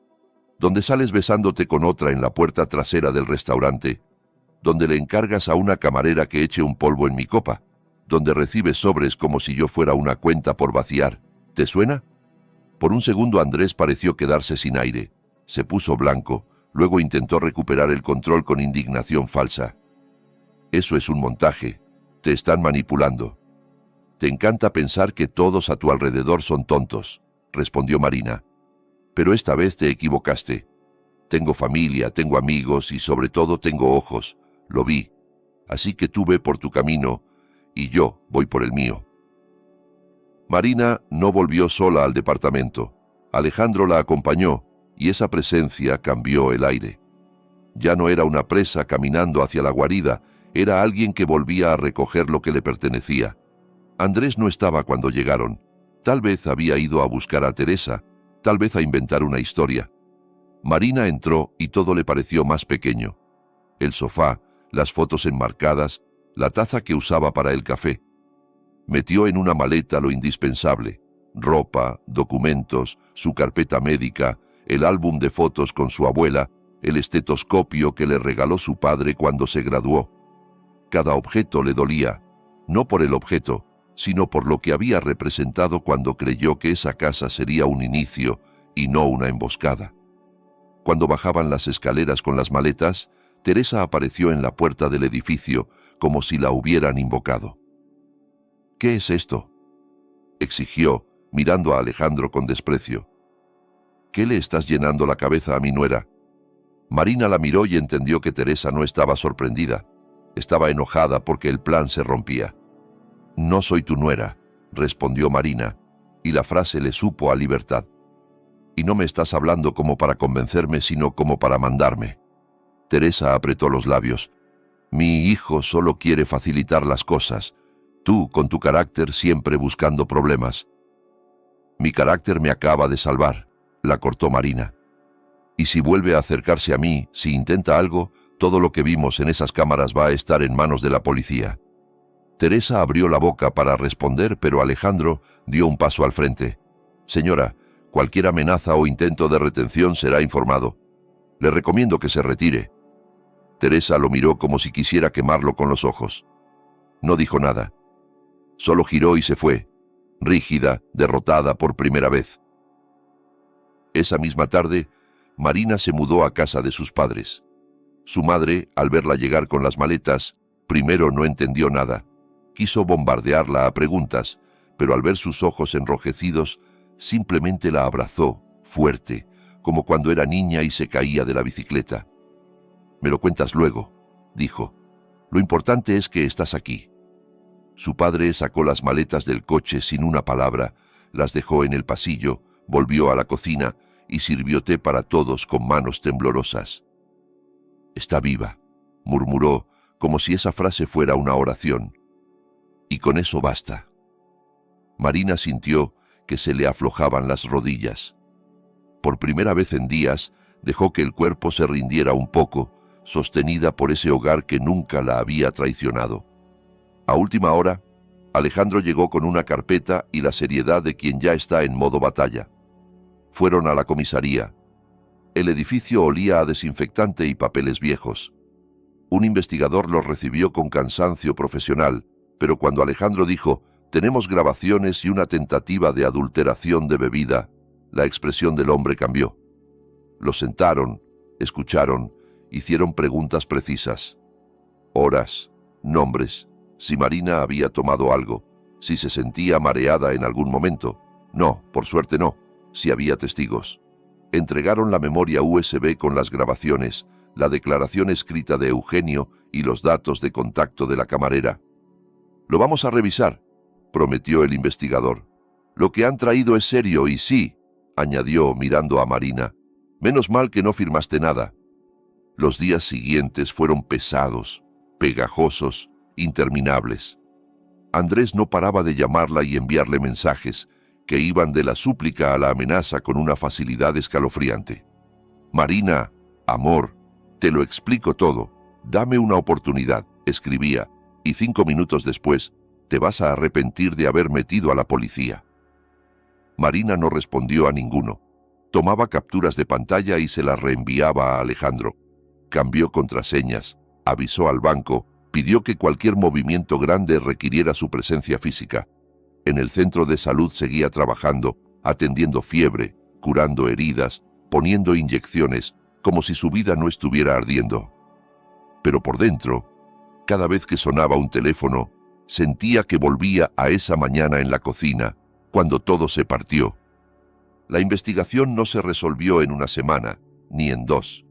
donde sales besándote con otra en la puerta trasera del restaurante, donde le encargas a una camarera que eche un polvo en mi copa, donde recibes sobres como si yo fuera una cuenta por vaciar. ¿Te suena?» Por un segundo Andrés pareció quedarse sin aire. Se puso blanco, luego intentó recuperar el control con indignación falsa. «Eso es un montaje. Te están manipulando. Te encanta pensar que todos a tu alrededor son tontos», respondió Marina. «Pero esta vez te equivocaste. Tengo familia, tengo amigos y sobre todo tengo ojos. Lo vi. Así que tú ve por tu camino y yo voy por el mío». Marina no volvió sola al departamento. Alejandro la acompañó y esa presencia cambió el aire. Ya no era una presa caminando hacia la guarida, era alguien que volvía a recoger lo que le pertenecía. Andrés no estaba cuando llegaron. Tal vez había ido a buscar a Teresa, tal vez a inventar una historia. Marina entró y todo le pareció más pequeño. El sofá, las fotos enmarcadas, la taza que usaba para el café. Metió en una maleta lo indispensable: ropa, documentos, su carpeta médica, el álbum de fotos con su abuela, el estetoscopio que le regaló su padre cuando se graduó. Cada objeto le dolía, no por el objeto, sino por lo que había representado cuando creyó que esa casa sería un inicio y no una emboscada. Cuando bajaban las escaleras con las maletas, Teresa apareció en la puerta del edificio como si la hubieran invocado. «¿Qué es esto?», exigió, mirando a Alejandro con desprecio. «¿Qué le estás llenando la cabeza a mi nuera?». Marina la miró y entendió que Teresa no estaba sorprendida. Estaba enojada porque el plan se rompía. «No soy tu nuera», respondió Marina, y la frase le supo a libertad. «Y no me estás hablando como para convencerme, sino como para mandarme». Teresa apretó los labios. «Mi hijo solo quiere facilitar las cosas. Tú, con tu carácter, siempre buscando problemas». «Mi carácter me acaba de salvar», la cortó Marina. «Y si vuelve a acercarse a mí, si intenta algo, todo lo que vimos en esas cámaras va a estar en manos de la policía». Teresa abrió la boca para responder, pero Alejandro dio un paso al frente. «Señora, cualquier amenaza o intento de retención será informado. Le recomiendo que se retire». Teresa lo miró como si quisiera quemarlo con los ojos. No dijo nada. Solo giró y se fue, rígida, derrotada por primera vez. Esa misma tarde, Marina se mudó a casa de sus padres. Su madre, al verla llegar con las maletas, primero no entendió nada. Quiso bombardearla a preguntas, pero al ver sus ojos enrojecidos, simplemente la abrazó, fuerte, como cuando era niña y se caía de la bicicleta. «Me lo cuentas luego», dijo. «Lo importante es que estás aquí». Su padre sacó las maletas del coche sin una palabra, las dejó en el pasillo, volvió a la cocina y sirvió té para todos con manos temblorosas. «Está viva», murmuró, como si esa frase fuera una oración. Y con eso basta. Marina sintió que se le aflojaban las rodillas. Por primera vez en días, dejó que el cuerpo se rindiera un poco, sostenida por ese hogar que nunca la había traicionado. A última hora, Alejandro llegó con una carpeta y la seriedad de quien ya está en modo batalla. Fueron a la comisaría. El edificio olía a desinfectante y papeles viejos. Un investigador los recibió con cansancio profesional, pero cuando Alejandro dijo «tenemos grabaciones y una tentativa de adulteración de bebida», la expresión del hombre cambió. Lo sentaron, escucharon, hicieron preguntas precisas. Horas, nombres, si Marina había tomado algo, si se sentía mareada en algún momento. No, por suerte no, si había testigos. Entregaron la memoria USB con las grabaciones, la declaración escrita de Eugenio y los datos de contacto de la camarera. «Lo vamos a revisar», prometió el investigador. «Lo que han traído es serio y sí», añadió mirando a Marina, «menos mal que no firmaste nada». Los días siguientes fueron pesados, pegajosos, interminables. Andrés no paraba de llamarla y enviarle mensajes, que iban de la súplica a la amenaza con una facilidad escalofriante. «Marina, amor, te lo explico todo, dame una oportunidad», escribía, y 5 minutos después, «te vas a arrepentir de haber metido a la policía». Marina no respondió a ninguno. Tomaba capturas de pantalla y se las reenviaba a Alejandro. Cambió contraseñas, avisó al banco, pidió que cualquier movimiento grande requiriera su presencia física. En el centro de salud seguía trabajando, atendiendo fiebre, curando heridas, poniendo inyecciones, como si su vida no estuviera ardiendo. Pero por dentro, cada vez que sonaba un teléfono, sentía que volvía a esa mañana en la cocina, cuando todo se partió. La investigación no se resolvió en una semana, ni en 2.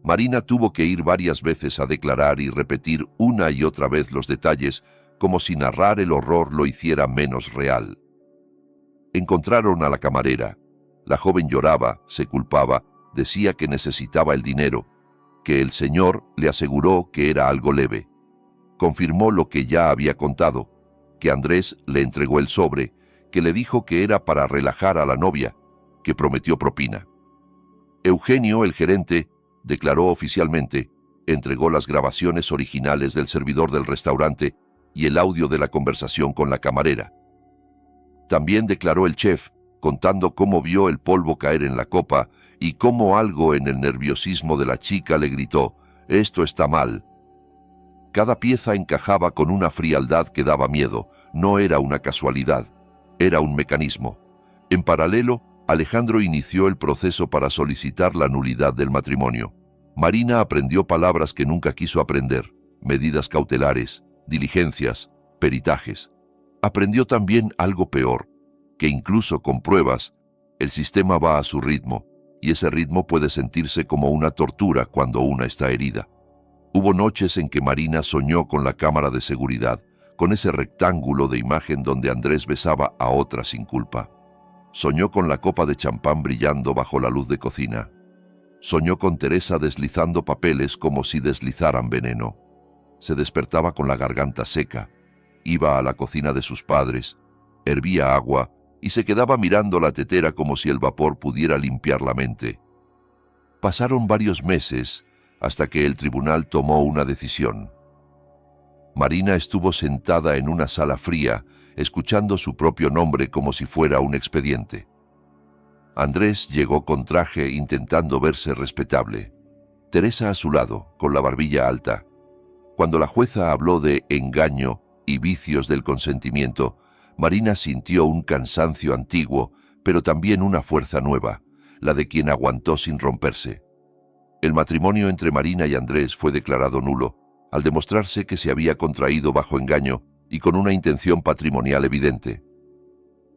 Marina tuvo que ir varias veces a declarar y repetir una y otra vez los detalles, como si narrar el horror lo hiciera menos real. Encontraron a la camarera. La joven lloraba, se culpaba, decía que necesitaba el dinero, que el señor le aseguró que era algo leve. Confirmó lo que ya había contado, que Andrés le entregó el sobre, que le dijo que era para relajar a la novia, que prometió propina. Eugenio, el gerente, declaró oficialmente, entregó las grabaciones originales del servidor del restaurante y el audio de la conversación con la camarera. También declaró el chef, contando cómo vio el polvo caer en la copa y cómo algo en el nerviosismo de la chica le gritó, «Esto está mal». Cada pieza encajaba con una frialdad que daba miedo, no era una casualidad, era un mecanismo. En paralelo, Alejandro inició el proceso para solicitar la nulidad del matrimonio. Marina aprendió palabras que nunca quiso aprender, medidas cautelares, diligencias, peritajes. Aprendió también algo peor, que incluso con pruebas, el sistema va a su ritmo, y ese ritmo puede sentirse como una tortura cuando una está herida. Hubo noches en que Marina soñó con la cámara de seguridad, con ese rectángulo de imagen donde Andrés besaba a otra sin culpa. Soñó con la copa de champán brillando bajo la luz de cocina. Soñó con Teresa deslizando papeles como si deslizaran veneno. Se despertaba con la garganta seca. Iba a la cocina de sus padres, hervía agua y se quedaba mirando la tetera como si el vapor pudiera limpiar la mente. Pasaron varios meses hasta que el tribunal tomó una decisión. Marina estuvo sentada en una sala fría, escuchando su propio nombre como si fuera un expediente. Andrés llegó con traje intentando verse respetable. Teresa a su lado, con la barbilla alta. Cuando la jueza habló de engaño y vicios del consentimiento, Marina sintió un cansancio antiguo, pero también una fuerza nueva, la de quien aguantó sin romperse. El matrimonio entre Marina y Andrés fue declarado nulo, al demostrarse que se había contraído bajo engaño y con una intención patrimonial evidente.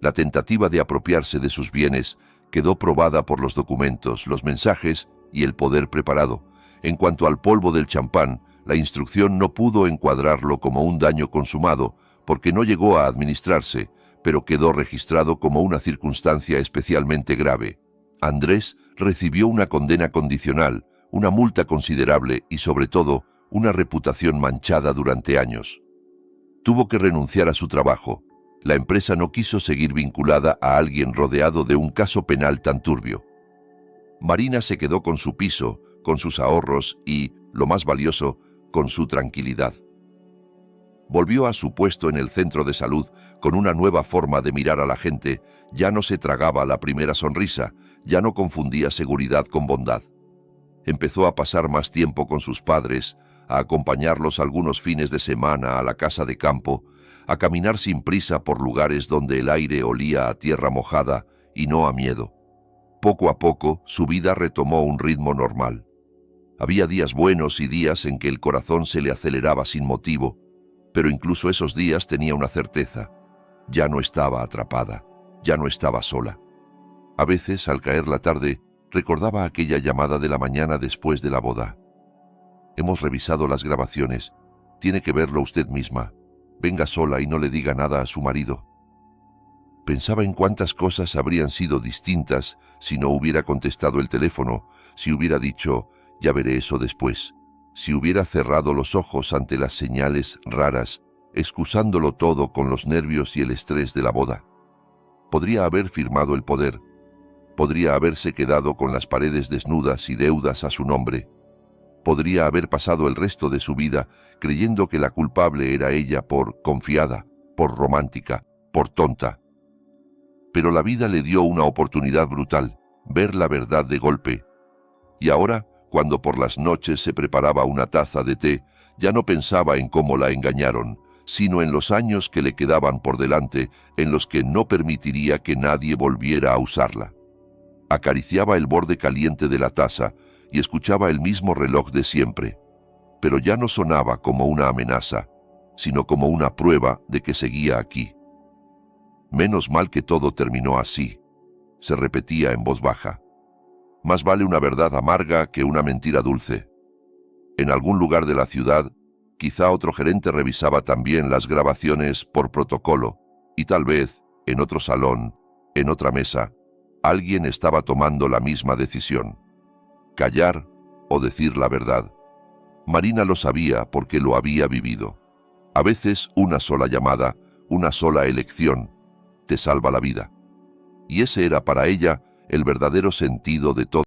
La tentativa de apropiarse de sus bienes quedó probada por los documentos, los mensajes y el poder preparado. En cuanto al polvo del champán, la instrucción no pudo encuadrarlo como un daño consumado, porque no llegó a administrarse, pero quedó registrado como una circunstancia especialmente grave. Andrés recibió una condena condicional, una multa considerable y, sobre todo, una reputación manchada durante años. Tuvo que renunciar a su trabajo. La empresa no quiso seguir vinculada a alguien rodeado de un caso penal tan turbio. Marina se quedó con su piso, con sus ahorros y, lo más valioso, con su tranquilidad. Volvió a su puesto en el centro de salud con una nueva forma de mirar a la gente. Ya no se tragaba la primera sonrisa, ya no confundía seguridad con bondad. Empezó a pasar más tiempo con sus padres, a acompañarlos algunos fines de semana a la casa de campo, a caminar sin prisa por lugares donde el aire olía a tierra mojada y no a miedo. Poco a poco, su vida retomó un ritmo normal. Había días buenos y días en que el corazón se le aceleraba sin motivo, pero incluso esos días tenía una certeza: ya no estaba atrapada, ya no estaba sola. A veces, al caer la tarde, recordaba aquella llamada de la mañana después de la boda. Hemos revisado las grabaciones. Tiene que verlo usted misma. Venga sola y no le diga nada a su marido. Pensaba en cuántas cosas habrían sido distintas si no hubiera contestado el teléfono, si hubiera dicho, ya veré eso después, si hubiera cerrado los ojos ante las señales raras, excusándolo todo con los nervios y el estrés de la boda. Podría haber firmado el poder. Podría haberse quedado con las paredes desnudas y deudas a su nombre. Podría haber pasado el resto de su vida creyendo que la culpable era ella por confiada, por romántica, por tonta. Pero la vida le dio una oportunidad brutal, ver la verdad de golpe. Y ahora, cuando por las noches se preparaba una taza de té, ya no pensaba en cómo la engañaron, sino en los años que le quedaban por delante, en los que no permitiría que nadie volviera a usarla. Acariciaba el borde caliente de la taza y escuchaba el mismo reloj de siempre, pero ya no sonaba como una amenaza, sino como una prueba de que seguía aquí. Menos mal que todo terminó así, se repetía en voz baja. Más vale una verdad amarga que una mentira dulce. En algún lugar de la ciudad, quizá otro gerente revisaba también las grabaciones por protocolo, y tal vez, en otro salón, en otra mesa, alguien estaba tomando la misma decisión: callar o decir la verdad. Marina lo sabía porque lo había vivido. A veces una sola llamada, una sola elección, te salva la vida. Y ese era para ella el verdadero sentido de todo.